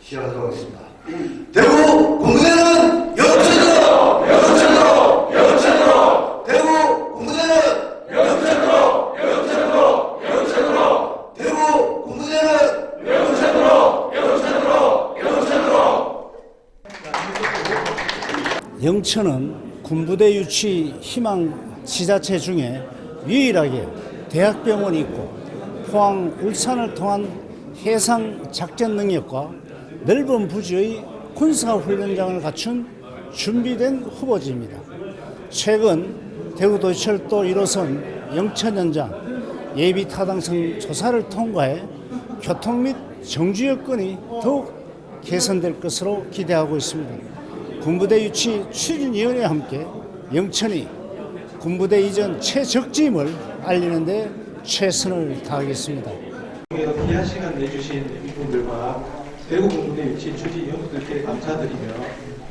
시작하도록 하겠습니다. 대구 공무대는 영천으로! 영천으로! 영천으로! 대구 공무대는 영천으로! 영천으로! 영천으로! 대구 공무대는 영천으로! 영천으로! 영천으로! 영천은 군부대 유치 희망 지자체 중에 유일하게 대학병원이 있고 포항, 울산을 통한 해상 작전 능력과 넓은 부지의 군사훈련장을 갖춘 준비된 후보지입니다. 최근 대구도시철도 1호선 영천연장 예비타당성 조사를 통과해 교통 및 정주 여건이 더욱 개선될 것으로 기대하고 있습니다. 군부대 유치 추진위원회와 함께 영천이 군부대 이전 최적지임을 알리는 데 최선을 다하겠습니다. 귀한 시간 내주신 이분들과 대구 군부대 유치 추진 연구들께 감사드리며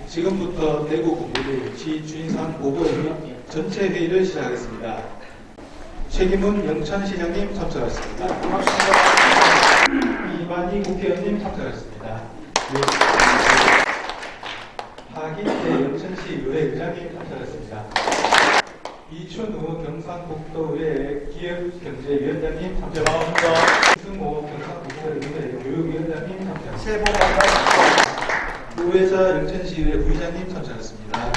지금부터 대구 군부대 유치 추진상 보고회 및 전체 회의를 시작하겠습니다. 최기문 영천시장님 참석하셨습니다. 이만희 국회의원님 참석하셨습니다. 하기태 영천시의회 의장님 참석하셨습니다. 이춘우 경상북도의회 기업경제위원장님 참석하셨습니다. 이승호 경상북도의회 교육위원장님 참석하셨습니다. 새해 복 많이 받으십시오. 우회자 영천시의회 부의장님 참석하셨습니다.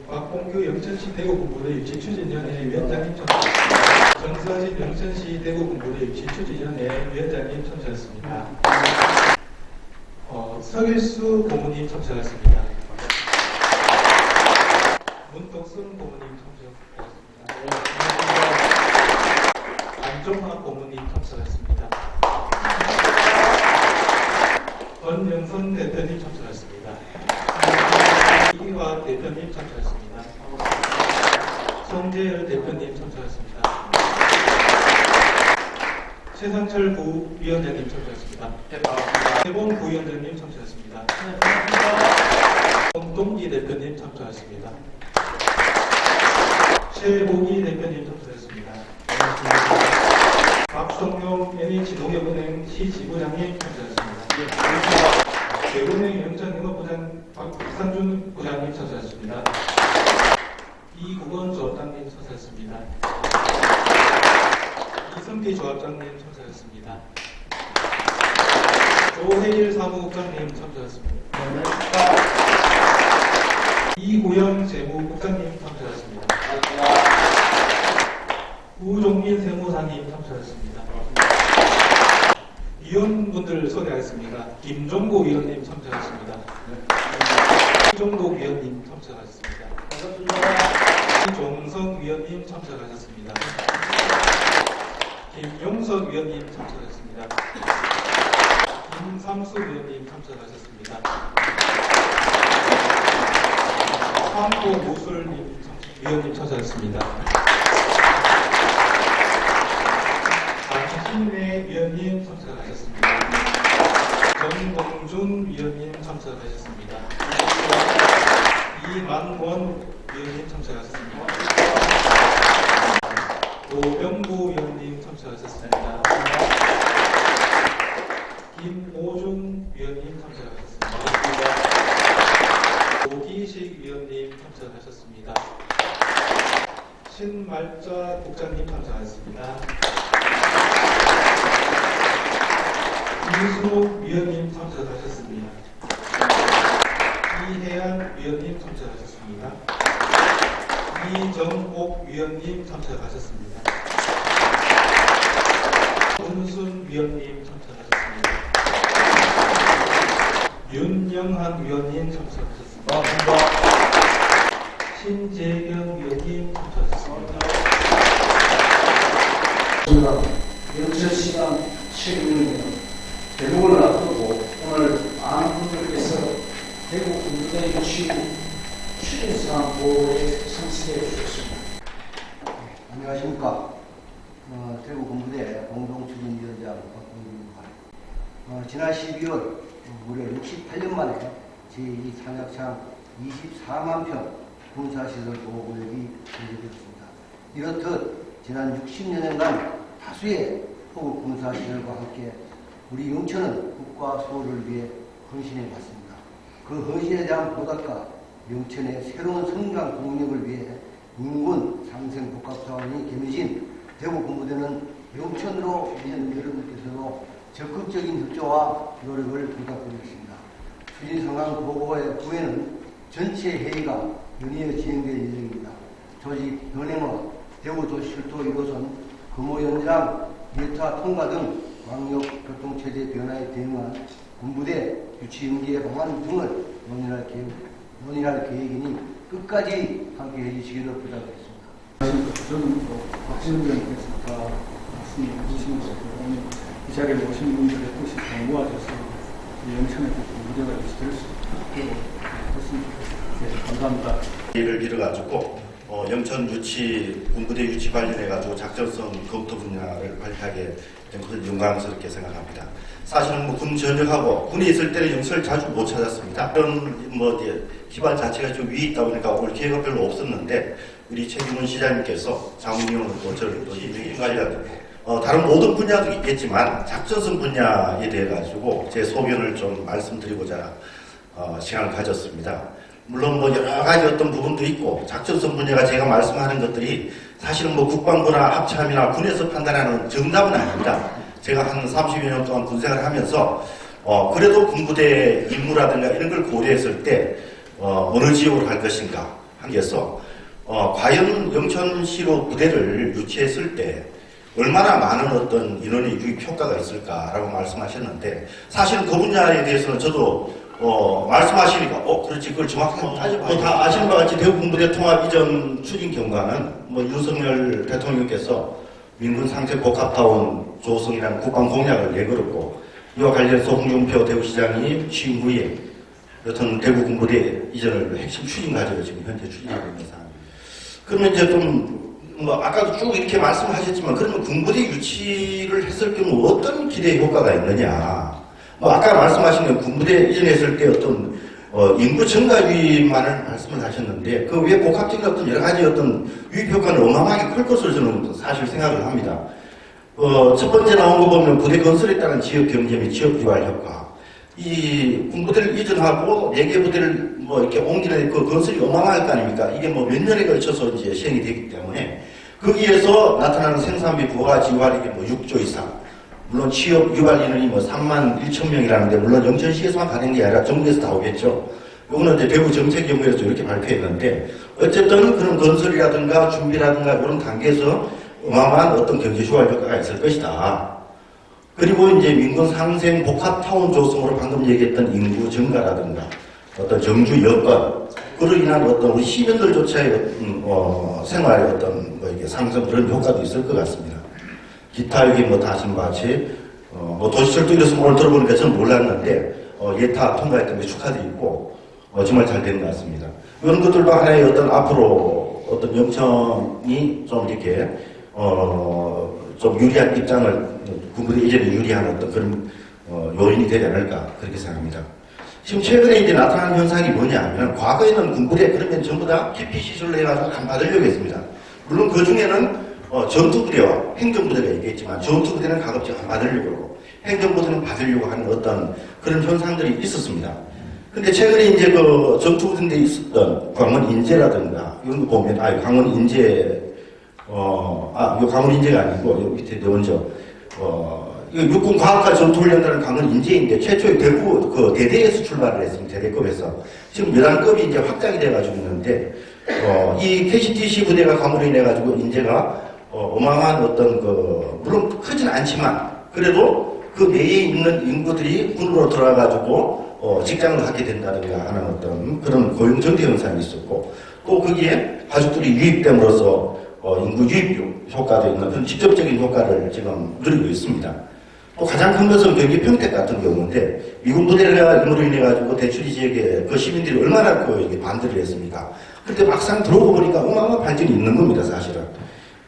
박봉규 영천시 대구군부대 유치추진위원회 위원장님 참석하셨습니다. 정서진 영천시 대구군부대 유치추진위원회 위원장님 참석하셨습니다. 서길수 고모님 참석하셨습니다. 문덕순 고모님 참석하셨습니다. 안종학 고모님 참석하셨습니다. 권영선 대표님 참석하셨습니다. 이화 대표님 참석하셨습니다. 송재열 대표님 참석하셨습니다. 최상철 부위원장님 참석하셨습니다. 해본 부위원장님 참석하셨습니다. 동기 대표님 참석하셨습니다. 최보기 대표님 참석하셨습니다. 박성용 NH농협은행 시지부장님 참석하셨습니다. 대구은행 영천영업부장 박상준 부장님 참석하셨습니다. 이국원 조합장님 참석하셨습니다. 이승기 조합장님 참석하셨습니다. 조혜일 사무국장님 참석하셨습니다. 이구영 재무국장님 참석하셨습니다. 우종민 세무사님 참석하셨습니다. 위원분들 소개하겠습니다. 김종국 위원님 참석하셨습니다. 이종국 위원님 참석하셨습니다. 이종석 위원님 참석하셨습니다. 김용석 위원님 참석하셨습니다. 김삼수 위원님 참석하셨습니다. 황보 무술님 위원님 참석하셨습니다. 박신래 위원님 참석하셨습니다. 정봉준 위원님 참석하셨습니다. 이만권 위원님 참석하셨습니다. 노병구 위원님 참석하셨습니다. 김오준 위원님 참석하셨습니다. 오기식 위원님 참석하셨습니다. 신말자 국장님 참석하셨습니다. 이순옥 위원님 참석하셨습니다. 이혜안 위원님 참석하셨습니다. 이정옥 위원님 참석하셨습니다. 문순 위원님 참석하셨습니다. 윤영한 위원님 참석하셨습니다. 신재경 위원님 참석하셨습니다. 영천시장 책임을 대목을 앞두고 오늘 많은 분들께서 대구 군부대 유치 추진사항 보고에 참석해 주셨습니다. 안녕하십니까. 대구 군부대 공동추진위원장 박봉규입니다. 지난 12월 무려 68년 만에 제2 산약창 24만 평 군사시설 보호구역이 공개되었습니다. 이렇듯 지난 60여년간 다수의 포구 군사시설과 함께 우리 영천은 국가 수호를 위해 헌신해 왔습니다. 그 헌신에 대한 보답과 영천의 새로운 성장 동력을 위해 인군 상생 복합사원이 겸해진 대구 군부대는 영천으로 오신 여러분께서도 적극적인 협조와 노력을 부탁드리겠습니다. 추진 상황 보고의 후에는 전체 회의가 연이어 진행될 예정입니다. 조직 현행화, 대구도시철도 1호선, 금호 연장, 예타 통과 등 광역 교통체제 변화에 대응한 군부대 유치 연계 방안 등을 논의할 계획이니 끝까지 함께 해주시기를 부탁드리겠습니다. 저는 박진영님께서 다 말씀해 주시면서 오늘 이 자리에 오신 분들의 뜻이 다 모아져서 영천의 무대가 유치될 수 있도록 했으면 좋겠습니다. 네, 감사합니다. 를 빌어가지고 영천 유치 군부대 유치 관련해가지고 작전성 검토 분야를 발표하게 된 것을 영광스럽게 생각합니다. 사실은 군 전역하고 군에 있을 때는 영천을 자주 못 찾았습니다. 그런 기반 자체가 좀 위에 있다 보니까 올 기회가 별로 없었는데 우리 최규문 시장님께서 장훈영은 또 저를 또 인정해가지고 다른 모든 분야도 있겠지만 작전성 분야에 대해 가지고 제 소견을 좀 말씀드리고자 시간을 가졌습니다. 물론 여러 가지 어떤 부분도 있고 작전성 분야가 제가 말씀하는 것들이 사실은 국방부나 합참이나 군에서 판단하는 정답은 아닙니다. 제가 한 30여 년 동안 군생활을 하면서 그래도 군부대 임무라든가 이런 걸 고려했을 때 어느 지역으로 갈 것인가 하면서 과연 영천시로 부대를 유치했을 때 얼마나 많은 어떤 인원의 유입 효과가 있을까라고 말씀하셨는데 사실은 그 분야에 대해서는 저도 말씀하시니까 그렇지 그걸 정확하게 따져봐야 다 아시는 바와 같이 대구 군부대 통합 이전 추진 경과는 윤석열 대통령께서 민군 상생 복합타운 조성이라는 국방 공약을 내걸었고 이와 관련해서 홍준표 대구시장이 취임 후에 여튼 대구 군부대 이전을 핵심 추진 과제로 지금 현재 추진하고 있는 상황입니다. 그러면 이제 좀 아까도 쭉 이렇게 말씀하셨지만 그러면 군부대 유치를 했을 경우 어떤 기대 효과가 있느냐? 아까 말씀하신 건 군부대 이전했을 때 어떤 인구 증가 유입만을 말씀을 하셨는데 그 외에 복합적인 어떤 여러 가지 어떤 유입 효과는 어마어마하게 클 것으로 저는 사실 생각을 합니다. 첫 번째 나온 거 보면 부대 건설에 따른 지역 경제 및 지역 유발 효과. 이 군부대를 이전하고 4개 부대를 이렇게 옮기는 그 건설이 어마어마할 거 아닙니까? 이게 몇 년에 걸쳐서 이제 시행이 되기 때문에 거기에서 나타나는 생산비 부가가치 유발이 6조 이상. 물론 취업 유발 인원이 3만 1천 명이라는데 물론 영천시에서만 가는 게 아니라 정부에서 다 오겠죠. 이거는 이제 대구 정책연구에서 이렇게 발표했는데 어쨌든 그런 건설이라든가 준비라든가 이런 단계에서 어마어마한 어떤 경제 유발 효과가 있을 것이다. 그리고 이제 민군 상생 복합타운 조성으로 방금 얘기했던 인구 증가라든가 어떤 정주 여건 그로 인한 어떤 우리 시민들조차의 생활의 어떤 이게 상승 그런 효과도 있을 것 같습니다. 기타 여기 다 아신 바와 같이 도시철도 이랬으면 오늘 들어보니까 저는 몰랐는데 예타 통과했던 게 축하드리고 정말 잘 된 것 같습니다. 이런 것들도 하나의 어떤 앞으로 어떤 영천이 좀 이렇게 좀 유리한 입장을 군부대 이전에 유리한 어떤 그런 요인이 되지 않을까 그렇게 생각합니다. 지금 최근에 이제 나타난 현상이 뭐냐면 과거에는 군부대 그러면 전부 다 기피 시설로 해가지고 안 받으려고 했습니다. 물론 그 중에는 전투부대와 행정부대가 있겠지만 전투부대는 가급적 안 받으려고 하고 행정부대는 받으려고 하는 어떤 그런 현상들이 있었습니다. 근데 최근에 이제 그 전투부대에 있었던 광원 인재라든가 이런 거 보면 광원 인재 이거 광원 인재가 아니고 여기 밑에 먼저 이거 육군 과학과 전투훈련단은 광원 인재인데 최초에 대구 그 대대에서 출발을 했습니다. 대대급에서 지금 11급이 이제 확장이 돼가지고 있는데 이 KCTC 부대가 광원으로 인해가지고 인재가 어마어마한 어떤 물론 크진 않지만 그래도 그 내에 있는 인구들이 군으로 들어와가지고 직장을 갖게 된다든가 하는 어떤 그런 고용정대 현상이 있었고 또 거기에 가족들이 유입됨으로써 인구 유입 효과도 있는 그런 직접적인 효과를 지금 누리고 있습니다. 또 가장 큰 것은 경기 평택 같은 경우인데 미군 부대가 임으로 인해가지고 대출이 지역에 그 시민들이 얼마나 반대를 했습니까? 근데 막상 들어오고 보니까 어마어마한 반전이 있는 겁니다, 사실은.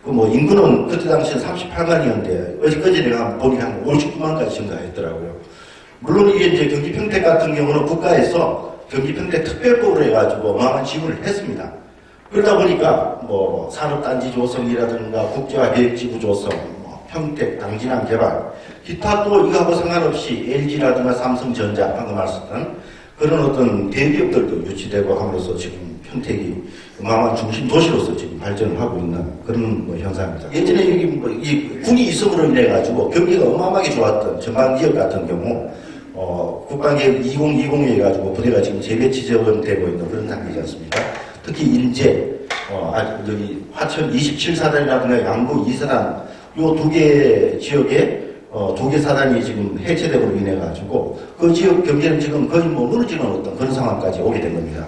인구는 그때 당시에 38만이었는데, 어제까지 내가 보니까 한 59만까지 증가했더라고요. 물론 이게 이제 경기 평택 같은 경우는 국가에서 경기 평택 특별법으로 해가지고 어마어마한 지원을 했습니다. 그러다 보니까 산업단지 조성이라든가 국제화 계획지구 조성, 평택, 당진항 개발, 기타 또 이거하고 상관없이 LG라든가 삼성전자 방금 말씀드린 그런 어떤 대기업들도 유치되고 함으로써 지금 평택이 어마어마한 중심 도시로서 지금 발전을 하고 있는 그런 뭐 현상입니다. 예전에 이 군이 있음으로 인해 가지고 경기가 어마어마하게 좋았던 전방 지역 같은 경우 국방계획 2020에 해가지고 부대가 지금 재배치 재원되고 있는 그런 단계지 않습니까? 특히 인제 여기 화천 27사단이라든가 양구 2사단 요 두 개 지역에 두 개 사단이 지금 해체됨으로 인해 가지고 그 지역 경제는 지금 거의 뭐 무너지는 어떤 그런 상황까지 오게 된 겁니다.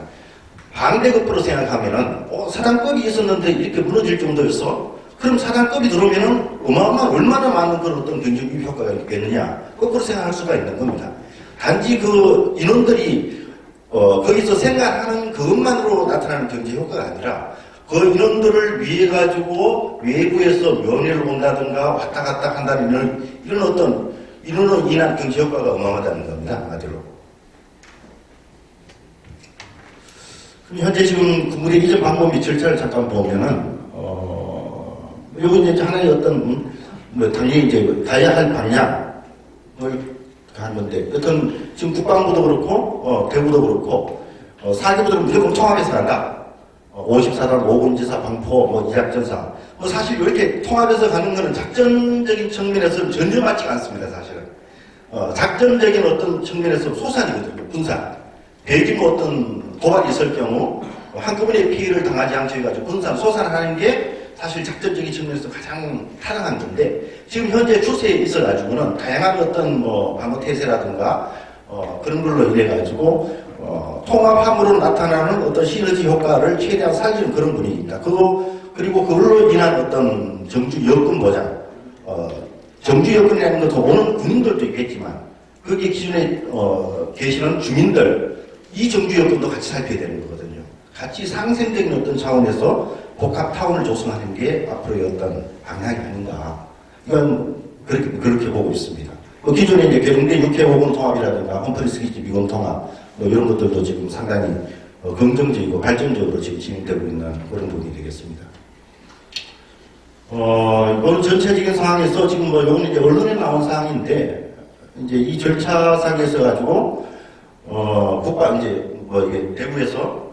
반대급부로 생각하면은 사단급이 있었는데 이렇게 무너질 정도였어? 그럼 사단급이 들어오면은 어마어마한 얼마나 많은 그런 어떤 경제적 효과가 있겠느냐? 거꾸로 생각할 수가 있는 겁니다. 단지 그 인원들이 거기서 생활하는 그것만으로 나타나는 경제 효과가 아니라 그 인원들을 위해 가지고 외부에서 면회를 온다든가 왔다 갔다 한다는 이런 어떤 인원으로 인한 경제 효과가 어마어마하다는 겁니다. 한마디로. 그럼 현재 지금 군부대 이전 방법 및 절차를 잠깐 보면은 요건 이제 하나의 어떤 뭐 당연히 이제 가야 할 방향을 가는 건데 여튼 지금 국방부도 그렇고 대구도 그렇고 4기부들은 무조건 통합해서 간다. 54단 5군지사 방포 뭐 이작전사 사실 이렇게 통합해서 가는 것은 작전적인 측면에서는 전혀 맞지 않습니다. 사실은 작전적인 어떤 측면에서 소산이거든요. 군산 대규모 어떤 도발이 있을 경우 한꺼번에 피해를 당하지 않게 해가지고 군산 소산하는 게 사실 작전적인 측면에서 가장 타당한 건데 지금 현재 추세에 있어가지고는 다양한 어떤 뭐 방어태세라든가 그런 걸로 인해 가지고 통합함으로 나타나는 어떤 시너지 효과를 최대한 살리는 그런 분위기입니다. 그리고 그걸로 인한 어떤 정주 여건 보장, 정주 여건이라는 것도 오는 군인들도 있겠지만 거기에 기존에 계시는 주민들 이 정주 여건도 같이 살펴야 되는 거거든요. 같이 상생적인 어떤 차원에서 복합 타운을 조성하는 게 앞으로의 어떤 방향이 아닌가. 이건 그렇게 보고 있습니다. 기존에 이제 계룡대 육해오군 통합이라든가 홈프리스기지 미군 통합 뭐 이런 것들도 지금 상당히 긍정적이고 발전적으로 지금 진행되고 있는 그런 부분이 되겠습니다. 이번 전체적인 상황에서 지금 뭐 요거는 이제 언론에 나온 사항인데 이제 이 절차상에서 가지고 국방 이제 뭐 이게 대구에서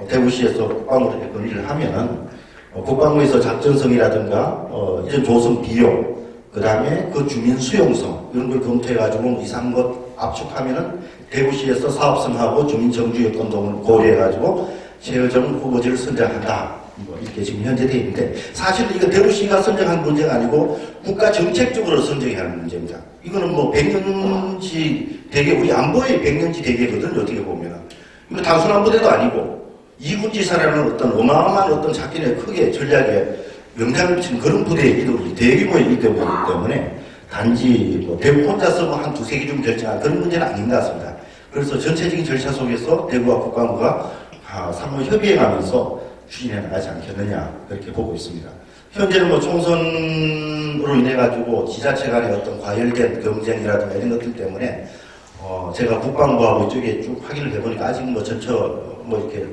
대구시에서 국방부로 건의를 하면은 국방부에서 작전성이라든가 이전 조성 비용 그 다음에 그 주민 수용성 이런 걸 검토해가지고 이상한 것 압축하면은 대구시에서 사업성하고 주민 정주 여건 등을 고려해가지고 최여정 후보지를 선정한다. 뭐 이렇게 지금 현재 되어 있는데 사실은 이거 대구시가 선정한 문제가 아니고 국가 정책적으로 선정해야 하는 문제입니다. 이거는 뭐 100년지 대계 우리 안보의 100년지 대계거든요. 어떻게 보면 이거 단순한 부대도 아니고 이군지사라는 어떤 어마어마한 어떤 작전에 크게 전략에 영향을 미치는 그런 부대의 이동이 대규모의 이동이기 때문에 단지 뭐 대구 혼자서 뭐 한 두세 개 좀 결정한 그런 문제는 아닌 것 같습니다. 그래서 전체적인 절차 속에서 대구와 국방부가 상호 협의해가면서 추진해 나가지 않겠느냐 그렇게 보고 있습니다. 현재는 뭐 총선으로 인해 가지고 지자체 간의 어떤 과열된 경쟁이라든가 이런 것들 때문에 제가 국방부하고 이쪽에 쭉 확인을 해보니까 아직 뭐 전처 뭐 이렇게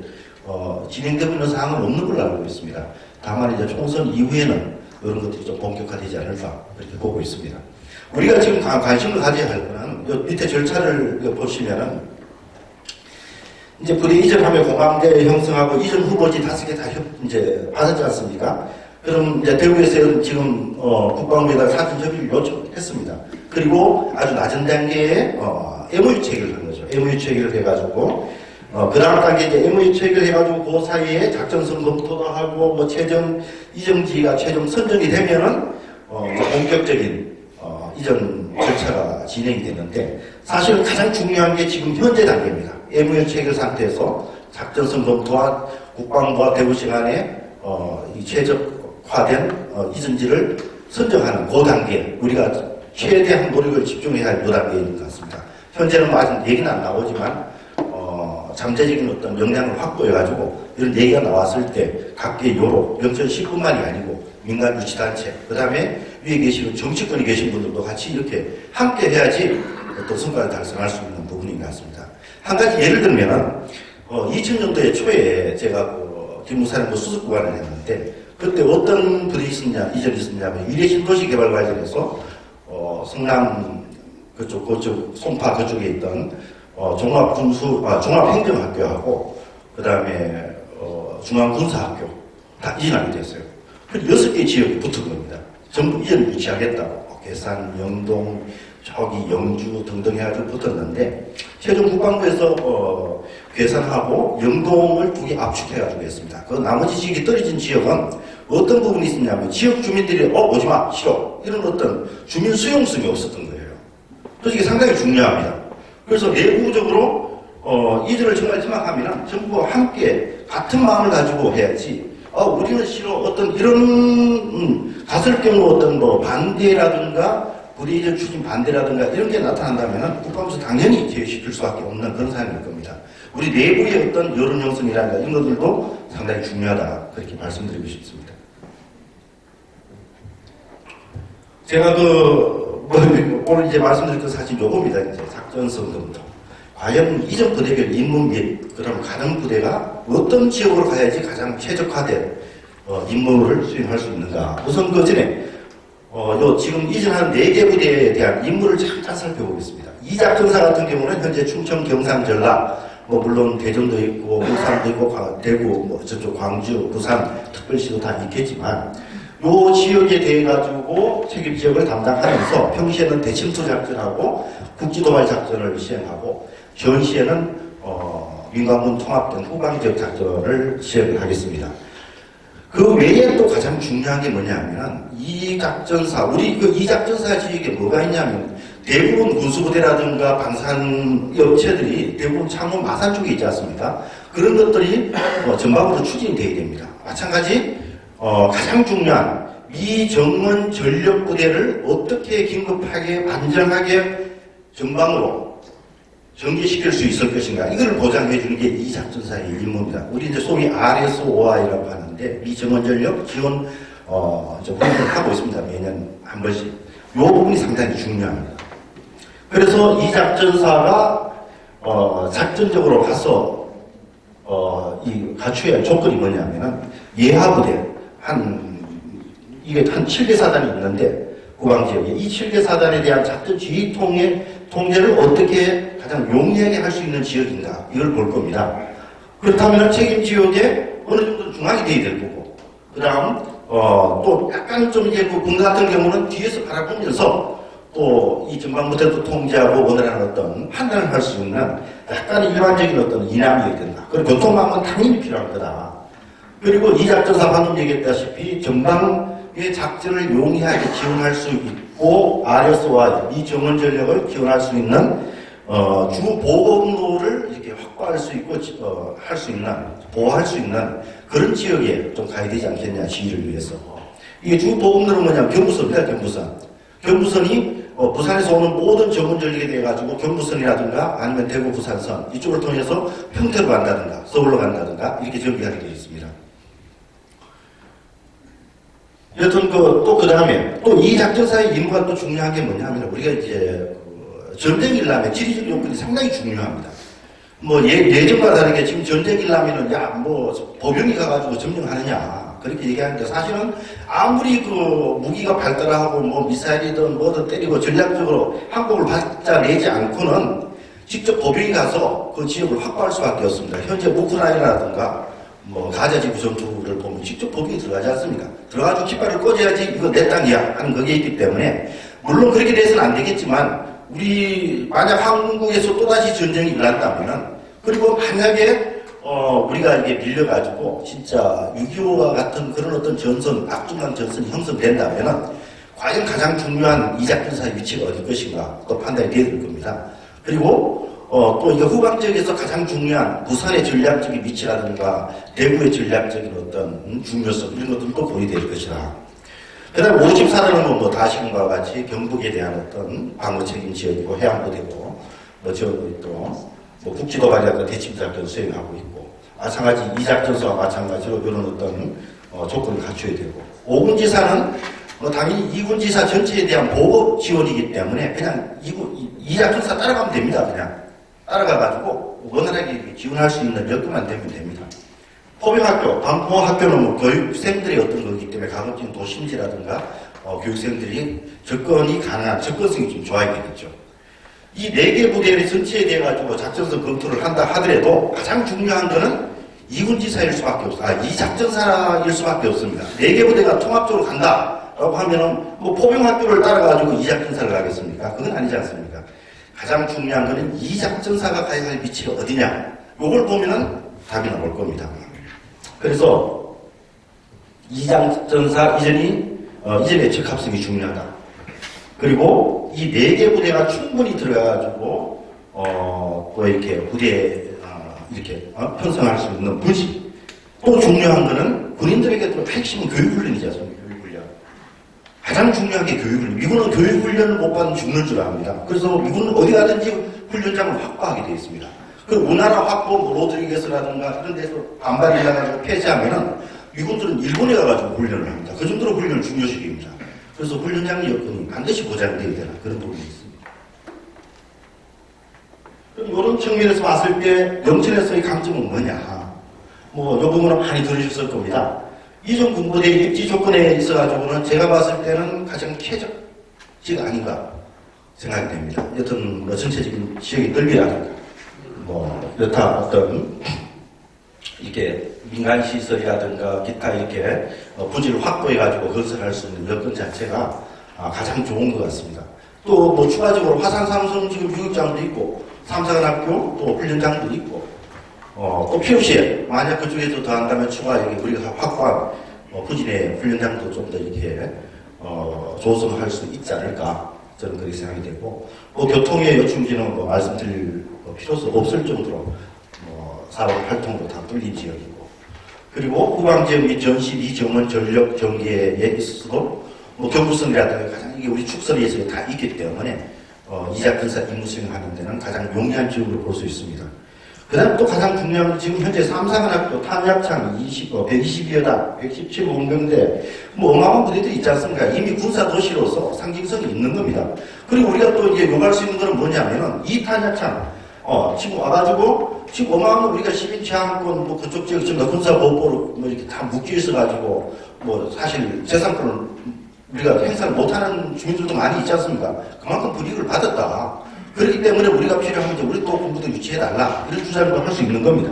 진행되고 있는 사항은 없는 걸로 알고 있습니다. 다만 이제 총선 이후에는 이런 것들이 좀 본격화되지 않을까 그렇게 보고 있습니다. 우리가 지금 관심을 가져야 할 거는 요 밑에 절차를 보시면은 이제 부대 이전하면 공감대 형성하고 이전 후보지 5개 다 이제 받았지 않습니까? 그럼 이제 대구에서 지금 국방부에다 사전 협의를 요청했습니다. 그리고 아주 낮은 단계에 MOU 체결을 한 거죠. MOU 체결을 해가지고 그 다음 단계 이제 MOU 체결해가지고 그 사이에 작전성 검토도 하고 뭐 최종 이전지가 최종 선정이 되면은 본격적인 이전 절차가 진행이 되는데 사실은 가장 중요한 게 지금 현재 단계입니다. MOU 체결 상태에서 작전성 검토와 국방부와 대구시 간에 이 최적화된 이전지를 선정하는 그 단계 우리가 최대한 노력을 집중해야 할 그 단계인 것 같습니다. 현재는 뭐 아직 얘기는 안 나오지만 잠재적인 어떤 역량을 확보해가지고 이런 얘기가 나왔을 때 각계 요로 영천시뿐만이 아니고 민간 유치단체 그 다음에 위에 계시는 정치권에 계신 분들도 같이 이렇게 함께 해야지 어떤 성과를 달성할 수 있는 부분인 것 같습니다. 한 가지 예를 들면은 2000년도에 초에 제가 기무사령부 수습구간을 했는데 그때 어떤 부대 있었냐, 이전이 있었냐면 위례신도시개발관련해서 성남 그쪽 송파 그쪽에 있던 종합행정학교하고 그 다음에 중앙군사학교 다 이전하게 됐어요. 그래서 6개 지역이 붙은 겁니다. 전부 이전을 유치하겠다고 괴산, 영동, 저기 영주 등등 해가지고 붙었는데 최종 국방부에서 괴산하고 영동을 2개 압축해가지고 했습니다. 그 나머지 지역이 떨어진 지역은 어떤 부분이 있었냐면 지역 주민들이 오지마 싫어 이런 어떤 주민 수용성이 없었던 거예요. 그래서 이게 상당히 중요합니다. 그래서 내부적으로 이전을 정말 생각하면 정부와 함께 같은 마음을 가지고 해야지 우리는 싫어 어떤 이런 갔을 경우 어떤 뭐 반대라든가 부대 이전 추진 반대라든가 이런 게 나타난다면 국방부에서 당연히 제외시킬 수밖에 없는 그런 상황일 겁니다. 우리 내부의 어떤 여론 형성이라든가 이런 것들도 상당히 중요하다 그렇게 말씀드리고 싶습니다. 제가 오늘 이제 말씀드릴 건 사실 요겁니다. 이제 작전성 검토. 과연 이전 부대별 임무 및 그럼 가는 부대가 어떤 지역으로 가야지 가장 최적화된 임무를 수행할 수 있는가. 우선 그 전에 지금 이전한 4개 부대에 대한 임무를 잠깐 살펴보겠습니다. 이 작전사 같은 경우는 현재 충청, 경상, 전라, 물론 대전도 있고 울산도 있고 대구, 저쪽 광주, 부산 특별시도 다 있겠지만 요 지역에 대해 가지고 책임 지역을 담당하면서 평시에는 대침투 작전하고 국지도발 작전을 시행하고 전시에는 민간군 통합된 후방지역 작전을 시행을 하겠습니다. 그 외에 또 가장 중요한 게 뭐냐면 이 작전사, 우리 이 작전사 지역에 뭐가 있냐면 대부분 군수부대라든가 방산 업체들이 대부분 창원 마산 쪽에 있지 않습니까? 그런 것들이 전방으로 추진이 되어야 됩니다. 마찬가지 가장 중요한 미정원 전력부대를 어떻게 긴급하게 안정하게 전방으로 전개시킬 수 있을 것인가 이걸 보장해 주는 게 이 작전사의 임무입니다. 우리 이제 소위 RSOI라고 하는데 미정원 전력 지원 훈련을 하고 있습니다. 매년 한 번씩. 이 부분이 상당히 중요합니다. 그래서 이 작전사가 작전적으로 가서 갖춰야 할 조건이 뭐냐면은 예하부대 이게 한 7개 사단이 있는데 국방지역에 이 7개 사단에 대한 작전 지휘 통제를 어떻게 가장 용이하게 할 수 있는 지역인가 이걸 볼 겁니다. 그렇다면 책임 지역에 어느 정도 중앙이 돼야 될 거고 그 다음 또 약간 좀 이제 그 군 같은 경우는 뒤에서 바라보면서 또 이 전방부대도 통제하고 원활한 어떤 판단을 할 수 있는 약간 일반적인 어떤 이남이어야 된다. 그리고 교통망은 당연히 필요한 거다. 그리고 이 작전사 방금 얘기했다시피 전방의 작전을 용이하게 지원할 수 있고 RS와 미정원 전력을 지원할 수 있는 주 보급로를 이렇게 확보할 수 있고 할 수 있는 보호할 수 있는 그런 지역에 좀 가야 되지 않겠냐 지휘를 위해서. 이게 주 보급로는 뭐냐면 경부선입니다. 경부선이 부산에서 오는 모든 정원 전력에 대해 가지고 경부선이라든가 아니면 대구 부산선 이쪽을 통해서 평택으로 간다든가 서울로 간다든가 이렇게 전개하게 되어 있습니다. 여튼 또 그 다음에 또 이 작전사의 임무가 또 중요한 게 뭐냐면 우리가 이제 전쟁이 일라면 지리적 요건이 상당히 중요합니다. 예전과 다르게 지금 전쟁이 일라면은 보병이 가가지고 점령하느냐 그렇게 얘기하는데 사실은 아무리 그 무기가 발달하고 미사일이든 뭐든 때리고 전략적으로 항복을 받자내지 않고는 직접 보병이 가서 그 지역을 확보할 수밖에 없습니다. 현재 우크라이나라든가 가자 지구 전투를 보면 직접 보병이 들어가지 않습니까? 들어가지고 깃발을 꽂아야지 이거 내 땅이야 하는 그게 있기 때문에 물론 그렇게 돼서는 안 되겠지만 우리 만약 한국에서 또다시 전쟁이 일어났다면은 그리고 만약에 우리가 이게 밀려가지고 진짜 6.25와 같은 그런 어떤 전선, 악중간 전선이 형성된다면은 과연 가장 중요한 이 작전사의 위치가 어딜 것인가 또 판단이 되어야 될 겁니다. 그리고 또 이게 후방 지역에서 가장 중요한 부산의 전략적인 위치라든가 대구의 전략적인 어떤 중요성 이런 것들도 보여야 될 것이다. 그 다음에 54단은 다 아시는 것과 같이 경북에 대한 어떤 방어 책임 지역이고 해양부대고 지역이 또 국지도발이라든가 대침작전 수행하고 있고 마찬가지 이 작전사와 마찬가지로 이런 어떤 조건을 갖춰야 되고 5군지사는 당연히 2군지사 전체에 대한 보급 지원이기 때문에 그냥 이 작전사 따라가면 됩니다. 그냥 따라가가지고 원활하게 지원할 수 있는 여건만 되면 됩니다. 포병학교, 반포학교는 뭐 교육생들의 어떤 거기 때문에 가급적 도심지라든가 교육생들이 접근이 가능한 접근성이 좀 좋아야 되겠죠. 이 4개 부대의 전체에 대해 가지고 작전성 검토를 한다 하더라도 가장 중요한 거는 이군지사일 수밖에 없어요. 이 작전사일 수밖에 없습니다. 4개 부대가 통합적으로 간다라고 하면은 뭐 포병학교를 따라가지고 이 작전사를 가겠습니까? 그건 아니지 않습니까? 가장 중요한 거는 이 작전사가 가야 할 위치가 어디냐. 요걸 보면은 답이 나올 겁니다. 그래서 이 작전사 이전의 적합성이 중요하다. 그리고 이 4개 부대가 충분히 들어가가지고 또 이렇게 부대에 이렇게 편성할 수 있는 부지. 또 중요한 거는 군인들에게 또 핵심은 교육훈련이지 않습니까? 교육훈련. 가장 중요한 게 교육훈련. 미군은 교육훈련을 못 받으면 죽는 줄 압니다. 그래서 미군은 어디 가든지 훈련장을 확보하게 되어 있습니다. 그 우나라 확보, 로드리게스라든가 이런 데서 반발이 나가지고 폐지하면은 미군들은 일본에 가가지고 훈련을 합니다. 그 정도로 훈련을 중요시킵니다. 그래서 훈련장 여건이 반드시 보장되어야 되는 그런 부분이 있습니다. 그럼 이런 측면에서 봤을 때 영천에서의 강점은 뭐냐? 뭐, 이 부분은 많이 들으셨을 겁니다. 이전 군부대 입지 조건에 있어가지고는 제가 봤을 때는 가장 쾌적지가 아닌가 생각이 됩니다. 여튼, 뭐, 전체적인 지역의 넓이라든가, 뭐, 여타 어떤, 이렇게 민간시설이라든가 기타 이렇게 부지를 확보해가지고 건설할 수 있는 여건 자체가 가장 좋은 것 같습니다. 또 뭐 추가적으로 화산3성 지금 교육장도 있고, 삼사관학교 또 훈련장도 있고, 또 필요시에 만약 그쪽에서 더 한다면 추가 여기 우리가 확보한 부지 내 훈련장도 좀 더 이렇게 조성할 수 있지 않을까 저는 그렇게 생각이 되고, 뭐 교통의 요충지는 뭐 말씀드릴 필요도 없을 정도로 사업 활동도 다 뚫린 지역이고, 그리고 후방지역 및 전시 정원 전력 전개에 있어서도 뭐 경부선이라든가 가장 이게 우리 축선에서 다 있기 때문에 이 작전사 임무 수행하는 데는 가장 용이한 지역으로 볼 수 있습니다. 그 다음 또 가장 중요한 건 지금 현재 삼사관학교 탄약창 122여단, 117공병대, 뭐 어마어마한 부대들이 있지 않습니까? 이미 군사도시로서 상징성이 있는 겁니다. 그리고 우리가 또 이제 요구할 수 있는 것은 뭐냐면은 이 탄약창, 지금 와가지고, 지금 어마어마한 우리가 시민제한권, 뭐 그쪽 지역 지금 군사보호법으로 뭐 이렇게 다 묶여 있어가지고, 뭐 사실 재산권을 우리가 행사를 못하는 주민들도 많이 있지 않습니까? 그만큼 불이익을 받았다. 그렇기 때문에 우리가 필요하면 이제 우리 또 군부도 유치해달라. 이런 주장도 할 수 있는 겁니다.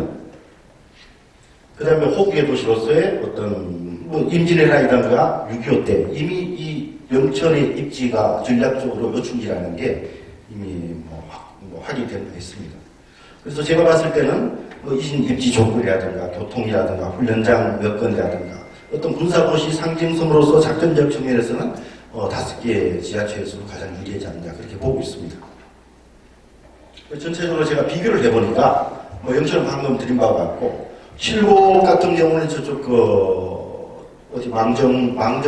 그 다음에 호국의 도시로서의 어떤, 뭐, 임진왜란이라든가 6.25 때 이미 이 영천의 입지가 전략적으로 요충지라는 게 이미 확인된 바 있습니다. 그래서 제가 봤을 때는 뭐 이신 입지 조건이라든가 교통이라든가 훈련장 여건이라든가 어떤 군사도시 상징성으로서 작전적 측면에서는 5개 지자체에서도 가장 유리하지 않느냐 그렇게 보고 있습니다. 전체적으로 제가 비교를 해보니까 뭐 영천은 방금 드린 바와 같고 칠곡 같은 경우는 저쪽 어디 망정리하고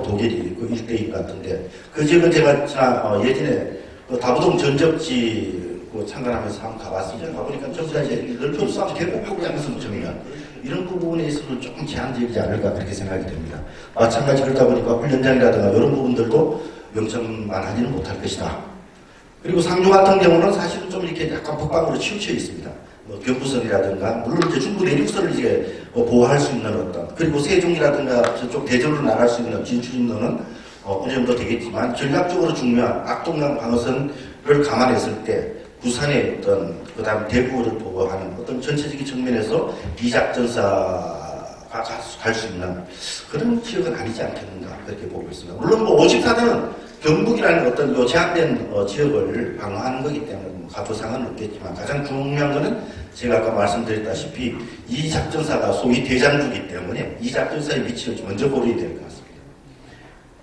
도계리 그 일대인 같은데 그 지역은 제가 예전에 다부동 전적지 참관하면서 한번 가봤습니다. 가보니까 전부 다 이제 넓혀서 하면 계속 확장해서 정면 이런 부분에 있어서는 조금 제한적이지 않을까 그렇게 생각이 됩니다. 마찬가지 그러다 보니까 훈련장이라든가 이런 부분들도 영천만 하지는 못할 것이다. 그리고 상주 같은 경우는 사실은 좀 이렇게 약간 북방으로 치우쳐 있습니다. 뭐 경부선이라든가 물론 이제 중부 내륙선을 이제 보호할 수 있는 어떤 그리고 세종이라든가 저쪽 대전으로 나갈 수 있는 진출인로는 어느 정도 되겠지만 전략적으로 중요한 악동강 방어선을 감안했을 때 부산의 어떤 그다음 대구를 보호하는 어떤 전체적인 측면에서 이작전사가 갈 수 있는 그런 지역은 아니지 않겠는가 그렇게 보고 있습니다. 물론 뭐 54대는 경북이라는 어떤 요 제한된 지역을 방어하는 거기 때문에 뭐 가도상은 없겠지만 가장 중요한 것은 제가 아까 말씀드렸다시피 이 작전사가 소위 대장주기 때문에 이 작전사의 위치를 먼저 고려해야 될 것 같습니다.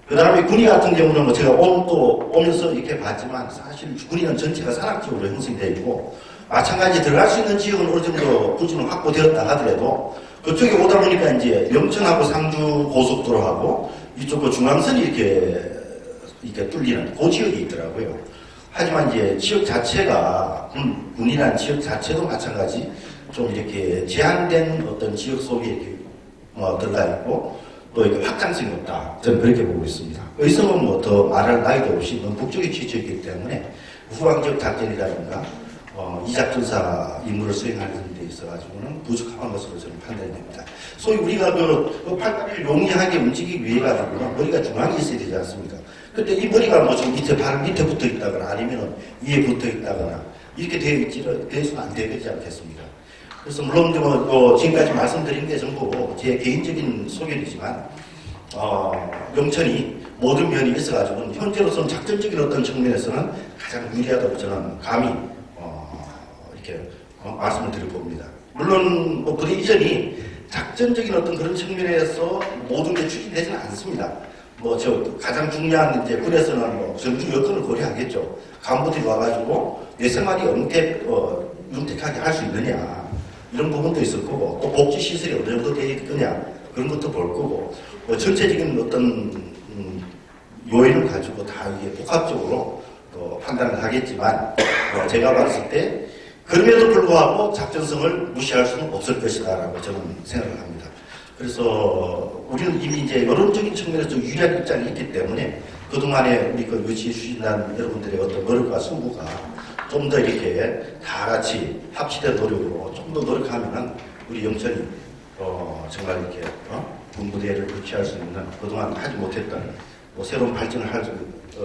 그 다음에 군위 같은 경우는 뭐 제가 오면서 이렇게 봤지만 사실 군위는 전체가 산악지역으로 형성되어 있고 마찬가지 들어갈 수 있는 지역은 어느 정도 부지는 확보되었다 하더라도 그쪽에 오다 보니까 이제 영천하고 상주 고속도로하고 이쪽 그 중앙선이 이렇게 뚫리는 그 지역이 있더라고요. 하지만 이제 지역 자체가 군이라는 지역 자체도 마찬가지 좀 이렇게 제한된 어떤 지역 속에 이렇게 들어가 있고 또 이렇게 확장성이 없다. 저는 그렇게 보고 있습니다. 의성은 뭐 더 말할 나위도 없이 너무 북쪽에 지쳐있기 때문에 후방적 작전이라든가 이 작전사 임무를 수행하는 데 있어가지고는 부족한 것으로 저는 판단이 됩니다. 소위 우리가 그 팔다리를 용이하게 움직이기 위해 가지고는 머리가 중앙에 있어야 되지 않습니까? 근데 이 머리가 뭐 좀 밑에, 발 밑에 붙어 있다거나 아니면 위에 붙어 있다거나 이렇게 되어서는 안 되지 않겠습니까? 그래서 물론 지금까지 말씀드린 게 전부 제 개인적인 소견이지만 영천이 모든 면이 있어가지고 현재로서는 작전적인 어떤 측면에서는 가장 유리하다고 저는 감히 이렇게 말씀을 드릴 겁니다. 물론 그 이전이 작전적인 어떤 그런 측면에서 모든 게 추진되지는 않습니다. 가장 중요한 이제 군에서는 전주 여건을 고려하겠죠. 간부들이 와가지고 내 생활이 윤택하게 할 수 있느냐 이런 부분도 있을 거고 또 복지 시설이 어느 정도 되어 있느냐 그런 것도 볼 거고 전체적인 어떤 요인을 가지고 다 이게 복합적으로 판단을 하겠지만 제가 봤을 때 그럼에도 불구하고 작전성을 무시할 수는 없을 것이다라고 저는 생각을 합니다. 그래서 우리는 이미 이제 여론적인 측면에서 좀 유리한 입장이 있기 때문에 그동안에 우리 그 유치 추진단 여러분들의 어떤 노력과 승부가 좀 더 이렇게 다 같이 합치된 노력으로 좀 더 노력하면은 우리 영천이 정말 이렇게 군부대를 구축할 수 있는 그동안 하지 못했던 새로운 발전을 할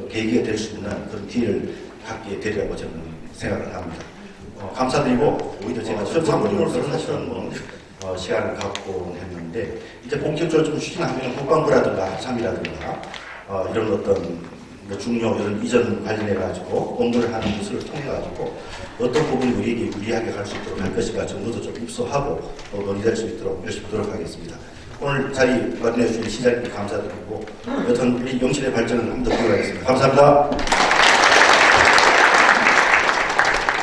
계기가 될 수 있는 그런 기회를 갖게 되리라고 저는 생각을 합니다. 감사드리고 오히려 제가 사모님으로서 사실은 시간을 갖고 했는데 이제 본격적으로 좀 추진하면 국방부라든가 합참이라든가 이런 어떤 중요 이런 이전 관련해 가지고 공부를 하는 것을 통해 가지고 어떤 부분이 우리에게 유리하게 갈 수 있도록 할 것인가 정도도 좀 입소하고 논의될 수 있도록 열심히 노력하겠습니다. 오늘 자리 마련해 주신 시장님께 감사드리고 여튼 우리 영천의 발전을 한번 더 기원하겠습니다. 감사합니다.